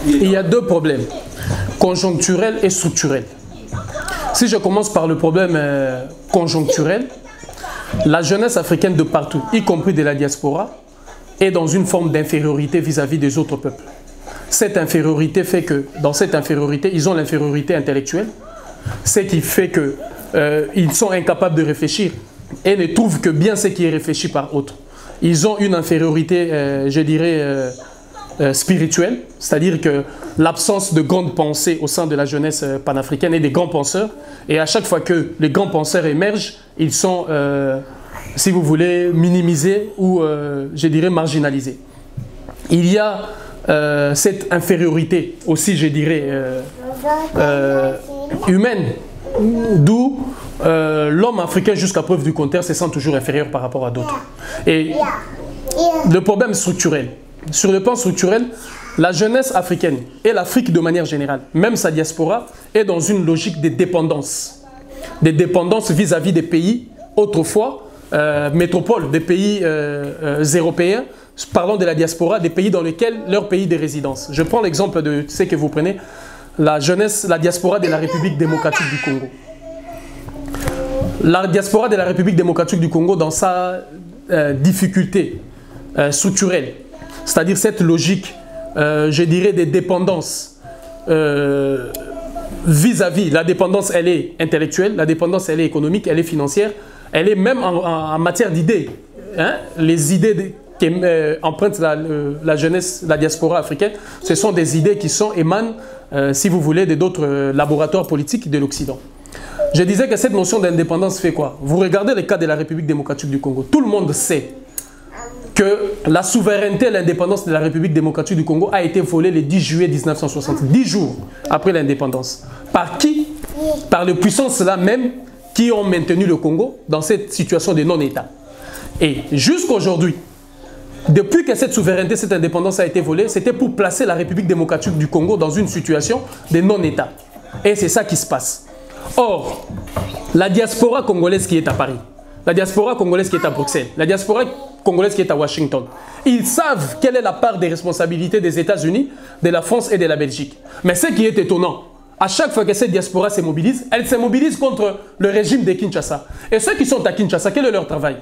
Il y a deux problèmes, conjoncturel et structurel. Si je commence par le problème conjoncturel, la jeunesse africaine de partout, y compris de la diaspora, est dans une forme d'infériorité vis-à-vis des autres peuples. Cette infériorité fait que, dans cette infériorité, ils ont l'infériorité intellectuelle, ce qui fait qu'ils sont incapables de réfléchir et ne trouvent que bien ce qui est réfléchi par autres. Ils ont une infériorité, je dirais, spirituelle, c'est-à-dire que l'absence de grandes pensées au sein de la jeunesse panafricaine et des grands penseurs, et à chaque fois que les grands penseurs émergent, ils sont, si vous voulez, minimisés ou, je dirais, marginalisés. Il y a cette infériorité aussi, je dirais, humaine, d'où l'homme africain, jusqu'à preuve du contraire, se sent toujours inférieur par rapport à d'autres. Et le problème structurel, sur le plan structurel, la jeunesse africaine et l'Afrique de manière générale, même sa diaspora, est dans une logique de dépendance. Des dépendances vis-à-vis des pays, autrefois, métropoles, des pays européens, parlant de la diaspora, des pays dans lesquels leur pays de résidence. Je prends l'exemple de ce que vous prenez, la jeunesse, la diaspora de la République démocratique du Congo. La diaspora de la République démocratique du Congo, dans sa difficulté structurelle, c'est-à-dire cette logique, je dirais, des dépendances vis-à-vis, la dépendance, elle est intellectuelle, la dépendance, elle est économique, elle est financière, elle est même en matière d'idées. Hein? Les idées qui empruntent la jeunesse, la diaspora africaine, ce sont des idées qui émanent, si vous voulez, d'autres laboratoires politiques de l'Occident. Je disais que cette notion d'indépendance fait quoi? Vous regardez le cas de la République démocratique du Congo. Tout le monde sait que la souveraineté et l'indépendance de la République démocratique du Congo a été volée le 10 juillet 1960, 10 jours après l'indépendance. Par qui? Par les puissances là même qui ont maintenu le Congo dans cette situation de non-État. Et jusqu'à aujourd'hui, depuis que cette souveraineté, cette indépendance a été volée, c'était pour placer la République démocratique du Congo dans une situation de non-État. Et c'est ça qui se passe. Or, la diaspora congolaise qui est à Paris, la diaspora congolaise qui est à Bruxelles, la diaspora congolaise qui est à Washington, ils savent quelle est la part des responsabilités des États-Unis, de la France et de la Belgique. Mais ce qui est étonnant, à chaque fois que cette diaspora se mobilise, elle se mobilise contre le régime de Kinshasa. Et ceux qui sont à Kinshasa, quel est leur travail?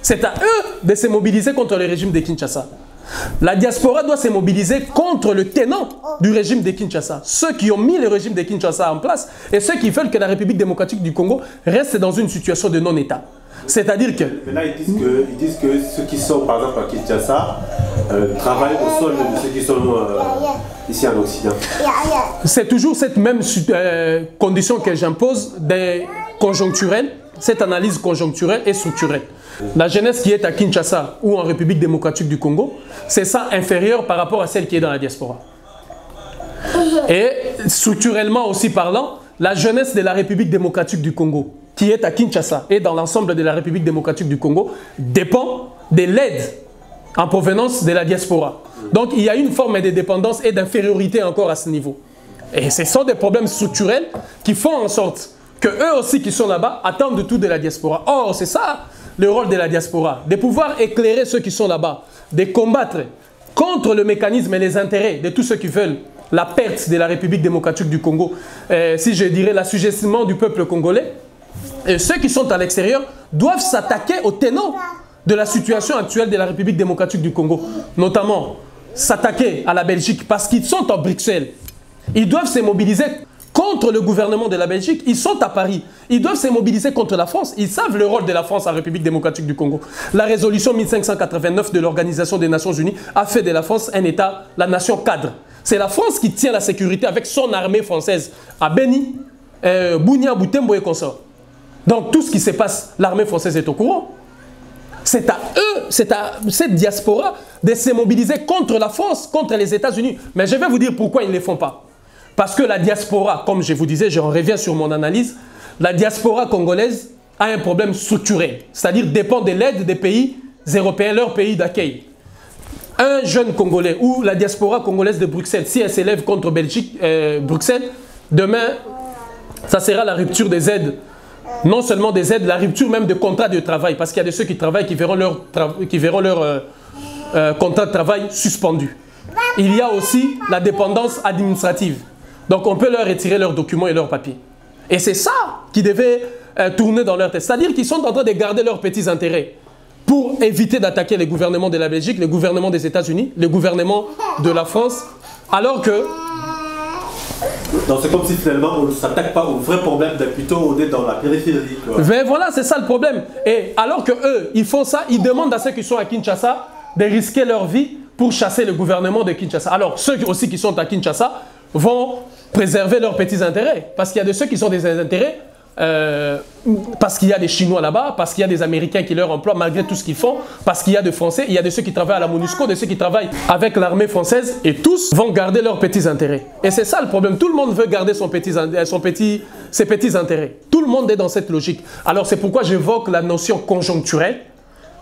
C'est à eux de se mobiliser contre le régime de Kinshasa. La diaspora doit se mobiliser contre le tenant du régime de Kinshasa. Ceux qui ont mis le régime de Kinshasa en place et ceux qui veulent que la République démocratique du Congo reste dans une situation de non-État. C'est-à-dire que... Mais là, ils disent que ceux qui sont, par exemple, à Kinshasa, travaillent au sol de ceux qui sont ici en Occident. C'est toujours cette même condition que j'impose des conjoncturels, cette analyse conjoncturelle et structurelle. La jeunesse qui est à Kinshasa ou en République démocratique du Congo, c'est ça inférieur par rapport à celle qui est dans la diaspora. Et structurellement aussi parlant, la jeunesse de la République démocratique du Congo, qui est à Kinshasa et dans l'ensemble de la République démocratique du Congo, dépend de l'aide en provenance de la diaspora. Donc il y a une forme de dépendance et d'infériorité encore à ce niveau. Et ce sont des problèmes structurels qui font en sorte que eux aussi qui sont là-bas attendent tout de la diaspora. Or, c'est ça le rôle de la diaspora, de pouvoir éclairer ceux qui sont là-bas, de combattre contre le mécanisme et les intérêts de tous ceux qui veulent la perte de la République démocratique du Congo, si je dirais l'assujettissement du peuple congolais. Et ceux qui sont à l'extérieur doivent s'attaquer aux tenants de la situation actuelle de la République démocratique du Congo, notamment s'attaquer à la Belgique parce qu'ils sont en Bruxelles. Ils doivent se mobiliser contre le gouvernement de la Belgique. Ils sont à Paris. Ils doivent se mobiliser contre la France. Ils savent le rôle de la France en République démocratique du Congo. La résolution 1589 de l'Organisation des Nations Unies a fait de la France un État, la nation cadre. C'est la France qui tient la sécurité avec son armée française à Beni, Bunia, Butembo et consorts. Donc tout ce qui se passe, l'armée française est au courant. C'est à eux, c'est à cette diaspora de se mobiliser contre la France, contre les États-Unis. Mais je vais vous dire pourquoi ils ne le font pas. Parce que la diaspora, comme je vous disais, je reviens sur mon analyse, la diaspora congolaise a un problème structurel, c'est-à-dire dépend de l'aide des pays européens, leur pays d'accueil. Un jeune Congolais ou la diaspora congolaise de Bruxelles, si elle s'élève contre Belgique, Bruxelles, demain, ça sera la rupture des aides Non seulement des aides, la rupture même de contrat de travail, parce qu'il y a de ceux qui travaillent qui verront leur contrat de travail suspendu. Il y a aussi la dépendance administrative. Donc on peut leur retirer leurs documents et leurs papiers. Et c'est ça qui devait tourner dans leur tête. C'est-à-dire qu'ils sont en train de garder leurs petits intérêts pour éviter d'attaquer les gouvernements de la Belgique, les gouvernements des États-Unis, les gouvernements de la France, alors que... Donc c'est comme si finalement on ne s'attaque pas au vrai problème, mais plutôt on est dans la périphérie. Mais voilà, c'est ça le problème. Et alors que eux, ils font ça, ils demandent à ceux qui sont à Kinshasa de risquer leur vie pour chasser le gouvernement de Kinshasa. Alors ceux aussi qui sont à Kinshasa vont préserver leurs petits intérêts. Parce qu'il y a de ceux qui sont des intérêts, parce qu'il y a des Chinois là-bas, parce qu'il y a des Américains qui leur emploient malgré tout ce qu'ils font, parce qu'il y a des Français, il y a de ceux qui travaillent à la MONUSCO, de ceux qui travaillent avec l'armée française, et tous vont garder leurs petits intérêts. Et c'est ça le problème, tout le monde veut garder ses petits intérêts. Tout le monde est dans cette logique. Alors c'est pourquoi j'évoque la notion conjoncturelle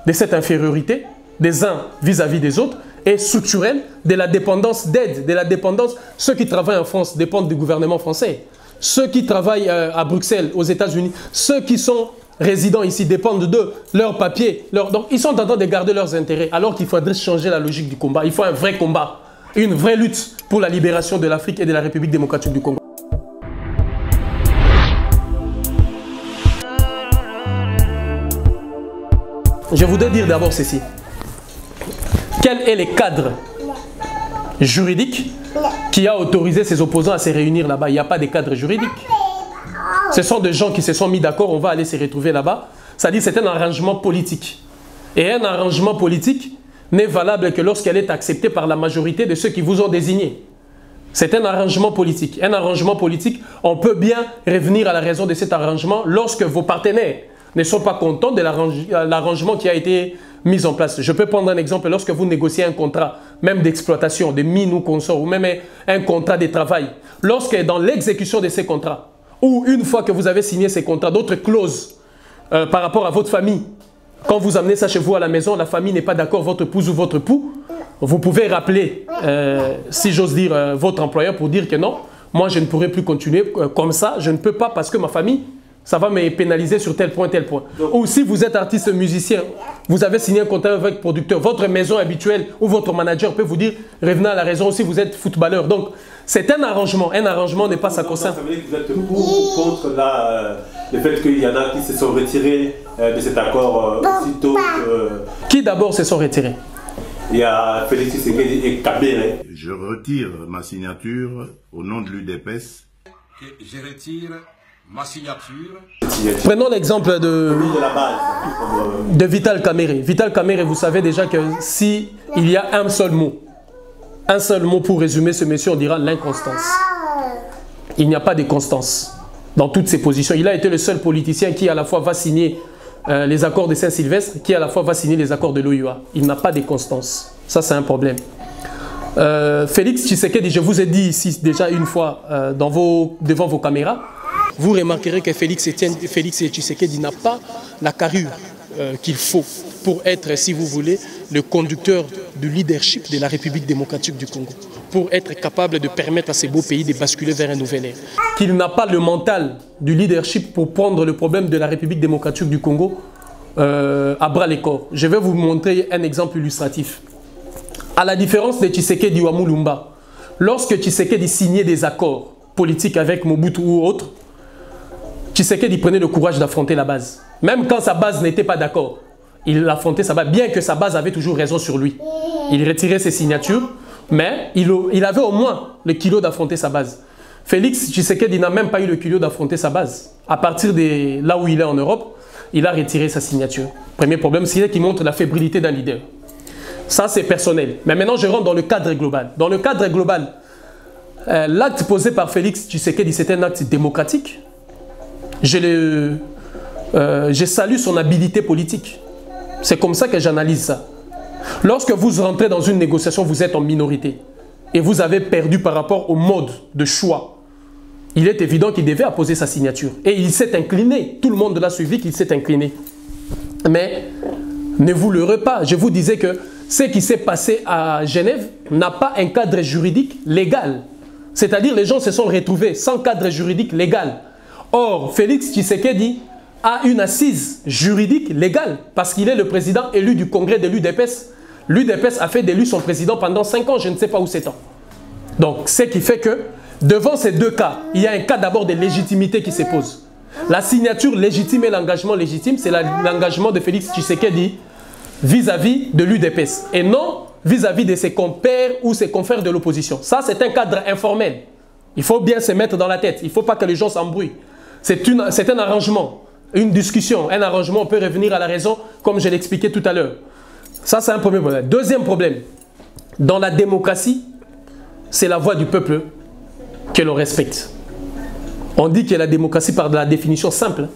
de cette infériorité des uns vis-à-vis des autres, et structurelle de la dépendance d'aide, de la dépendance. Ceux qui travaillent en France dépendent du gouvernement français. Ceux qui travaillent à Bruxelles, aux États-Unis, ceux qui sont résidents ici dépendent de leurs papiers. Donc ils sont en train de garder leurs intérêts, alors qu'il faudrait changer la logique du combat. Il faut un vrai combat, une vraie lutte pour la libération de l'Afrique et de la République démocratique du Congo. Je voudrais dire d'abord ceci. Quel est le cadre juridique qui a autorisé ses opposants à se réunir là-bas? Il n'y a pas de cadre juridique. Ce sont des gens qui se sont mis d'accord, on va aller se retrouver là-bas. C'est-à-dire que c'est un arrangement politique. Et un arrangement politique n'est valable que lorsqu'elle est acceptée par la majorité de ceux qui vous ont désigné. C'est un arrangement politique. Un arrangement politique, on peut bien revenir à la raison de cet arrangement lorsque vos partenaires ne sont pas contents de l'arrangement qui a été mis en place. Je peux prendre un exemple. Lorsque vous négociez un contrat, même d'exploitation, de mine ou consort, ou même un contrat de travail, lorsque dans l'exécution de ces contrats, ou une fois que vous avez signé ces contrats, d'autres clauses par rapport à votre famille, quand vous amenez ça chez vous à la maison, la famille n'est pas d'accord, votre épouse ou votre époux, vous pouvez rappeler, si j'ose dire, votre employeur pour dire que non, moi je ne pourrai plus continuer comme ça, je ne peux pas parce que ma famille, ça va me pénaliser sur tel point, tel point. Ou si vous êtes artiste musicien, vous avez signé un contrat avec le producteur, votre maison habituelle ou votre manager peut vous dire revenez à la raison. Ou si vous êtes footballeur. Donc, c'est un arrangement. Un arrangement n'est pas sa concerne. Ça veut dire que vous êtes pour ou contre le fait qu'il y en a qui se sont retirés de cet accord aussitôt Qui d'abord se sont retirés? Il y a Félix Tshisekedi et Kabila. Je retire ma signature au nom de l'UDPS. Je retire ma signature. Prenons l'exemple de Vital Kamerhe. Vital Kamerhe, vous savez déjà que si il y a un seul mot pour résumer ce monsieur, on dira l'inconstance. Il n'y a pas de constance dans toutes ses positions. Il a été le seul politicien qui à la fois va signer les accords de Saint-Sylvestre, qui à la fois va signer les accords de l'OUA. Il n'a pas de constance. Ça, c'est un problème. Félix Tshisekedi, je vous ai dit ici déjà une fois devant vos caméras, vous remarquerez que Félix Tshisekedi n'a pas la carrure qu'il faut pour être, si vous voulez, le conducteur du leadership de la République démocratique du Congo, pour être capable de permettre à ces beaux pays de basculer vers un nouvel ère. Qu'il n'a pas le mental du leadership pour prendre le problème de la République démocratique du Congo à bras-le-corps. Je vais vous montrer un exemple illustratif. À la différence de Tshisekedi ou Amulumba, lorsque Tshisekedi signait des accords politiques avec Mobutu ou autres, Tshisekedi prenait le courage d'affronter la base. Même quand sa base n'était pas d'accord, il affrontait sa base, bien que sa base avait toujours raison sur lui. Il retirait ses signatures, mais il avait au moins le kilo d'affronter sa base. Félix Tshisekedi n'a même pas eu le kilo d'affronter sa base. À partir de là où il est en Europe, il a retiré sa signature. Premier problème, c'est qu'il montre la fébrilité d'un leader. Ça, c'est personnel. Mais maintenant, je rentre dans le cadre global. Dans le cadre global, l'acte posé par Félix Tshisekedi, c'est un acte démocratique. Je salue son habileté politique. C'est comme ça que j'analyse ça. Lorsque vous rentrez dans une négociation, vous êtes en minorité. Et vous avez perdu par rapport au mode de choix. Il est évident qu'il devait apposer sa signature. Et il s'est incliné. Tout le monde l'a suivi qu'il s'est incliné. Mais ne vous leurrez pas. Je vous disais que ce qui s'est passé à Genève n'a pas un cadre juridique légal. C'est-à-dire les gens se sont retrouvés sans cadre juridique légal. Or, Félix Tshisekedi a une assise juridique légale parce qu'il est le président élu du congrès de l'UDPS. L'UDPS a fait d'élu son président pendant 5 ans, je ne sais pas où c'est temps. Donc, ce qui fait que, devant ces deux cas, il y a un cas d'abord de légitimité qui se pose. La signature légitime et l'engagement légitime, c'est l'engagement de Félix Tshisekedi vis-à-vis de l'UDPS et non vis-à-vis de ses compères ou ses confrères de l'opposition. Ça, c'est un cadre informel. Il faut bien se mettre dans la tête. Il ne faut pas que les gens s'embrouillent. C'est un arrangement, une discussion, un arrangement. On peut revenir à la raison, comme je l'expliquais tout à l'heure. Ça, c'est un premier problème. Deuxième problème, dans la démocratie, c'est la voix du peuple que l'on respecte. On dit que la démocratie, par la définition simple,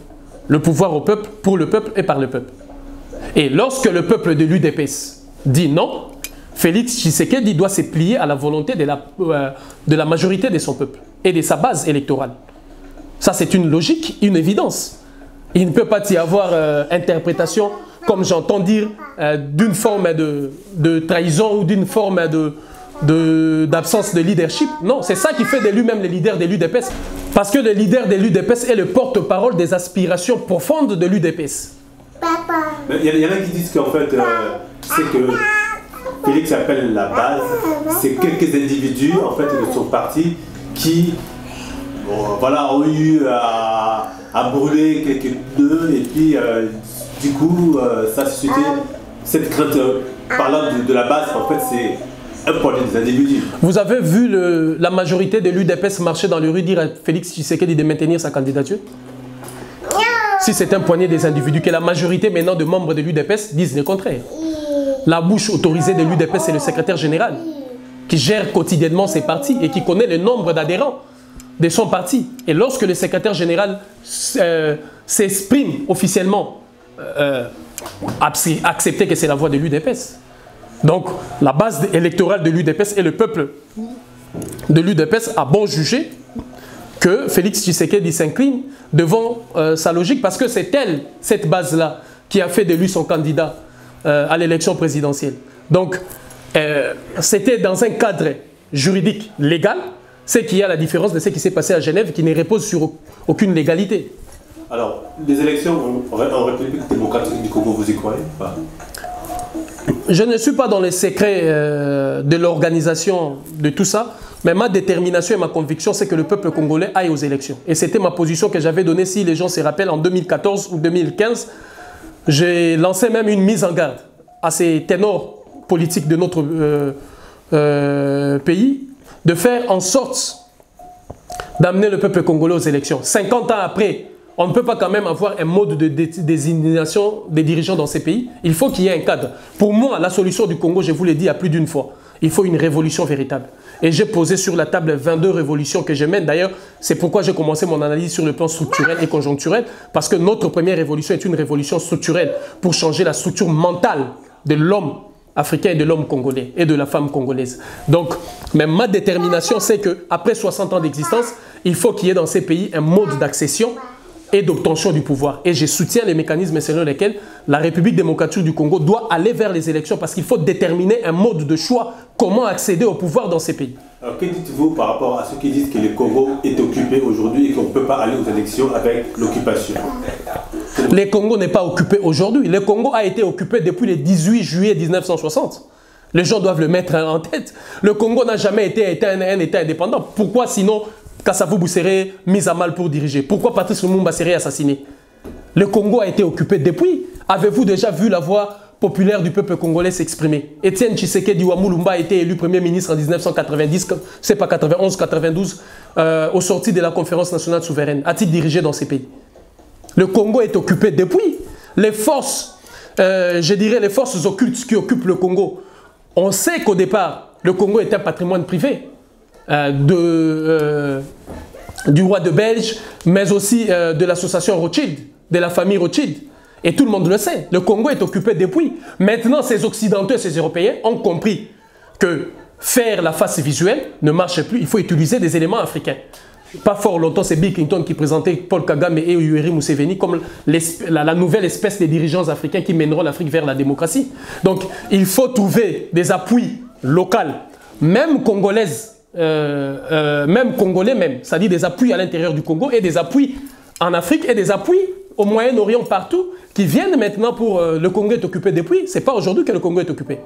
le pouvoir au peuple, pour le peuple et par le peuple. Et lorsque le peuple de l'UDPS dit non, Félix Tshisekedi doit se plier à la volonté de la majorité de son peuple et de sa base électorale. Ça, c'est une logique, une évidence. Il ne peut pas y avoir interprétation, comme j'entends dire, d'une forme de trahison ou d'une forme d'absence de leadership. Non, c'est ça qui fait de lui-même le leader de l'UDPS. Parce que le leader de l'UDPS est le porte-parole des aspirations profondes de l'UDPS. Il y en a qui disent qu'en fait, c'est que Félix appelle la base, c'est quelques individus en fait de son parti qui voilà, ont eu à brûler quelques pneus et puis du coup ça a suscité cette crainte parlant de la base. En fait, c'est un problème des individus. Vous avez vu la majorité de l'UDPS marcher dans les rues dire à Félix Tshisekedi de maintenir sa candidature? Si c'est un poignet des individus, que la majorité maintenant de membres de l'UDPS disent le contraire. La bouche autorisée de l'UDPS, c'est le secrétaire général qui gère quotidiennement ses partis et qui connaît le nombre d'adhérents de son parti. Et lorsque le secrétaire général s'exprime officiellement, accepter que c'est la voix de l'UDPS. Donc, la base électorale de l'UDPS et le peuple de l'UDPS a bon jugé que Félix Tshisekedi s'incline devant sa logique parce que c'est elle, cette base-là, qui a fait de lui son candidat à l'élection présidentielle. Donc, c'était dans un cadre juridique légal, c'est qu'il y a la différence de ce qui s'est passé à Genève qui ne repose sur aucune légalité. Alors, les élections en République démocratique du Congo, vous y croyez pas? Je ne suis pas dans les secrets de l'organisation de tout ça, mais ma détermination et ma conviction, c'est que le peuple congolais aille aux élections. Et c'était ma position que j'avais donnée, si les gens se rappellent, en 2014 ou 2015. J'ai lancé même une mise en garde à ces ténors politiques de notre pays, de faire en sorte d'amener le peuple congolais aux élections. 50 ans après, on ne peut pas quand même avoir un mode de désignation des dirigeants dans ces pays. Il faut qu'il y ait un cadre. Pour moi, la solution du Congo, je vous l'ai dit à plus d'une fois, il faut une révolution véritable. Et j'ai posé sur la table 22 révolutions que je mène. D'ailleurs, c'est pourquoi j'ai commencé mon analyse sur le plan structurel et conjoncturel, parce que notre première révolution est une révolution structurelle pour changer la structure mentale de l'homme africain et de l'homme congolais et de la femme congolaise. Donc, mais ma détermination, c'est qu'après 60 ans d'existence, il faut qu'il y ait dans ces pays un mode d'accession et d'obtention du pouvoir. Et je soutiens les mécanismes selon lesquels la République démocratique du Congo doit aller vers les élections parce qu'il faut déterminer un mode de choix, comment accéder au pouvoir dans ces pays. Alors, que dites-vous par rapport à ceux qui disent que le Congo est occupé aujourd'hui et qu'on ne peut pas aller aux élections avec l'occupation? Le Congo n'est pas occupé aujourd'hui. Le Congo a été occupé depuis le 18 juillet 1960. Les gens doivent le mettre en tête. Le Congo n'a jamais été un État indépendant. Pourquoi sinon Kassavou serait mis à mal pour diriger? Pourquoi Patrice Lumumba serait assassiné? Le Congo a été occupé depuis. Avez-vous déjà vu la voix populaire du peuple congolais s'exprimer? Étienne Tshisekedi Lumumba a été élu Premier ministre en 1990, c'est pas 91, 92, au sorti de la conférence nationale souveraine. A-t-il dirigé dans ces pays? Le Congo est occupé depuis. Les forces, je dirais les forces occultes qui occupent le Congo, on sait qu'au départ, le Congo est un patrimoine privé. Du roi de Belge, mais aussi de l'association Rothschild, de la famille Rothschild. Et tout le monde le sait, le Congo est occupé depuis. Maintenant, ces Occidentaux et ces Européens ont compris que faire la face visuelle ne marche plus, il faut utiliser des éléments africains. Pas fort longtemps, c'est Bill Clinton qui présentait Paul Kagame et Yoweri Museveni comme la nouvelle espèce de dirigeants africains qui mèneront l'Afrique vers la démocratie. Donc, il faut trouver des appuis locaux, même congolaises, même congolais même, c'est-à-dire des appuis à l'intérieur du Congo et des appuis en Afrique et des appuis au Moyen-Orient, partout, qui viennent maintenant pour... le Congo est occupé depuis. Ce n'est pas aujourd'hui que le Congo est occupé.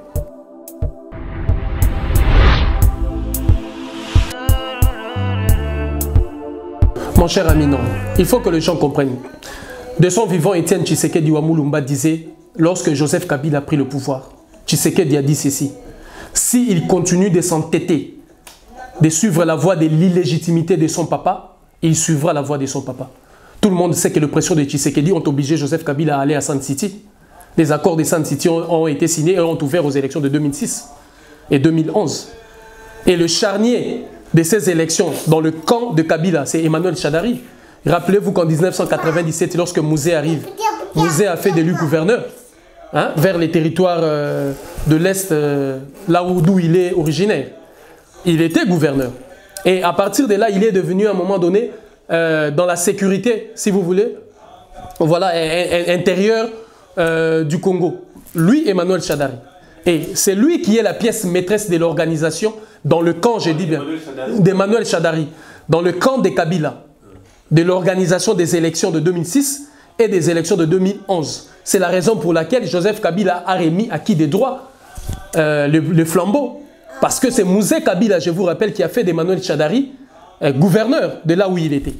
Mon cher ami, non. Il faut que les gens comprennent. De son vivant, Étienne Tshisekedi Wamulumba disait, lorsque Joseph Kabila a pris le pouvoir, Tshisekedi a dit ceci: s'il continue de s'entêter, de suivre la voie de l'illégitimité de son papa, il suivra la voie de son papa. Tout le monde sait que les pressions de Tshisekedi ont obligé Joseph Kabila à aller à Sun City. Les accords de Sun City ont été signés et ont ouvert aux élections de 2006 et 2011. Et le charnier de ces élections dans le camp de Kabila, c'est Emmanuel Shadari. Rappelez-vous qu'en 1997, lorsque Mouzé arrive, Mouzé a fait de lui gouverneur vers les territoires de l'Est, là d'où il est originaire. Il était gouverneur. Et à partir de là, il est devenu à un moment donné, dans la sécurité, si vous voulez, voilà, intérieure du Congo. Lui, Emmanuel Shadari. Et c'est lui qui est la pièce maîtresse de l'organisation dans le camp, j'ai dit bien, d'Emmanuel Shadari, dans le camp de Kabila, de l'organisation des élections de 2006 et des élections de 2011. C'est la raison pour laquelle Joseph Kabila a remis à qui des droits le flambeau. Parce que c'est Mouzé Kabila, je vous rappelle, qui a fait d'Emmanuel Shadari gouverneur de là où il était.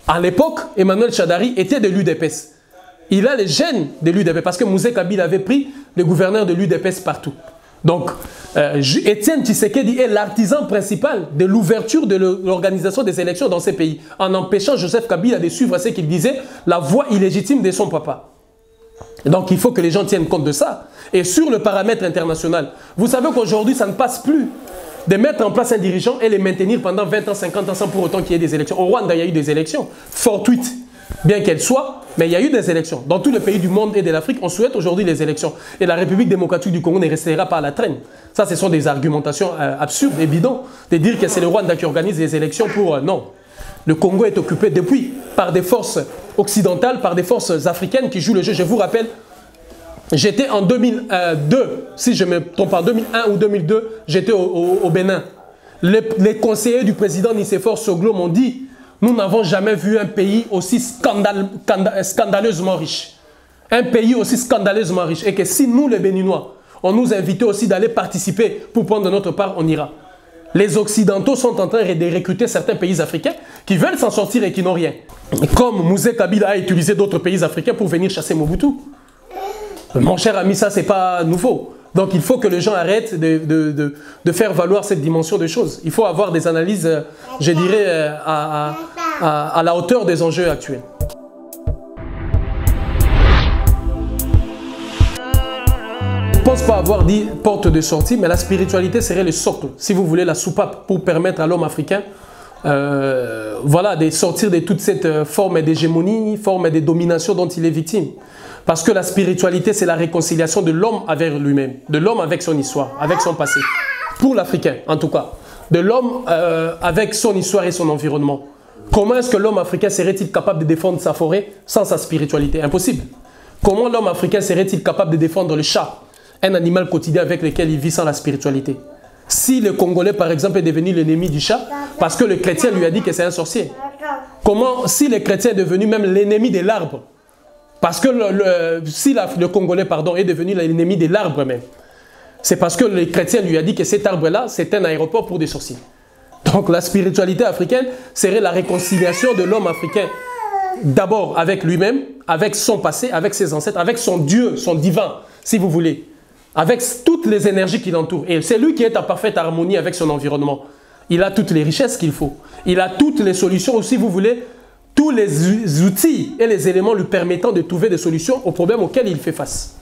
À l'époque, Emmanuel Shadari était de l'UDPS. Il a les gènes de l'UDPS parce que Mouzé Kabila avait pris le gouverneur de l'UDPS partout. Donc, Étienne Tshisekedi est l'artisan principal de l'ouverture de l'organisation des élections dans ces pays, en empêchant Joseph Kabila de suivre ce qu'il disait, la voie illégitime de son papa. Donc, il faut que les gens tiennent compte de ça. Et sur le paramètre international, vous savez qu'aujourd'hui, ça ne passe plus de mettre en place un dirigeant et les maintenir pendant 20 ans, 50 ans sans pour autant qu'il y ait des élections. Au Rwanda, il y a eu des élections fortuites, bien qu'elles soient, mais il y a eu des élections. Dans tous les pays du monde et de l'Afrique, on souhaite aujourd'hui les élections. Et la République démocratique du Congo ne restera pas à la traîne. Ça, ce sont des argumentations absurdes et bidons de dire que c'est le Rwanda qui organise les élections pour... non. Le Congo est occupé depuis par des forces occidentales, par des forces africaines qui jouent le jeu. Je vous rappelle, j'étais en 2002, si je me trompe pas, en 2001 ou 2002, j'étais au Bénin. Les conseillers du président Nicéphore Soglo m'ont dit: nous n'avons jamais vu un pays aussi scandaleusement riche. Un pays aussi scandaleusement riche. Et que si nous, les Béninois, on nous invitait aussi d'aller participer pour prendre notre part, on ira. Les Occidentaux sont en train de recruter certains pays africains qui veulent s'en sortir et qui n'ont rien. Comme Mouzé Kabila a utilisé d'autres pays africains pour venir chasser Mobutu. Mon cher ami, ça, c'est pas nouveau. Donc, il faut que les gens arrêtent de faire valoir cette dimension de choses. Il faut avoir des analyses, je dirais, à la hauteur des enjeux actuels. Je ne pense pas avoir dit porte de sortie, mais la spiritualité serait le socle, si vous voulez, la soupape pour permettre à l'homme africain voilà, de sortir de toute cette forme d'hégémonie, forme de domination dont il est victime. Parce que la spiritualité, c'est la réconciliation de l'homme avec lui-même, de l'homme avec son histoire, avec son passé. Pour l'Africain, en tout cas. De l'homme avec son histoire et son environnement. Comment est-ce que l'homme africain serait-il capable de défendre sa forêt sans sa spiritualité? Impossible. Comment l'homme africain serait-il capable de défendre le chat, un animal quotidien avec lequel il vit sans la spiritualité? Si le Congolais, par exemple, est devenu l'ennemi du chat, parce que le chrétien lui a dit que c'est un sorcier. Comment, si le chrétien est devenu même l'ennemi de l'arbre, parce que si le Congolais, pardon, est devenu l'ennemi de l'arbre même, c'est parce que le chrétien lui a dit que cet arbre-là, c'est un aéroport pour des sorciers. Donc la spiritualité africaine serait la réconciliation de l'homme africain, d'abord avec lui-même, avec son passé, avec ses ancêtres, avec son Dieu, son divin, si vous voulez, avec toutes les énergies qui l'entourent. Et c'est lui qui est en parfaite harmonie avec son environnement. Il a toutes les richesses qu'il faut. Il a toutes les solutions, ou si vous voulez, tous les outils et les éléments lui permettant de trouver des solutions aux problèmes auxquels il fait face.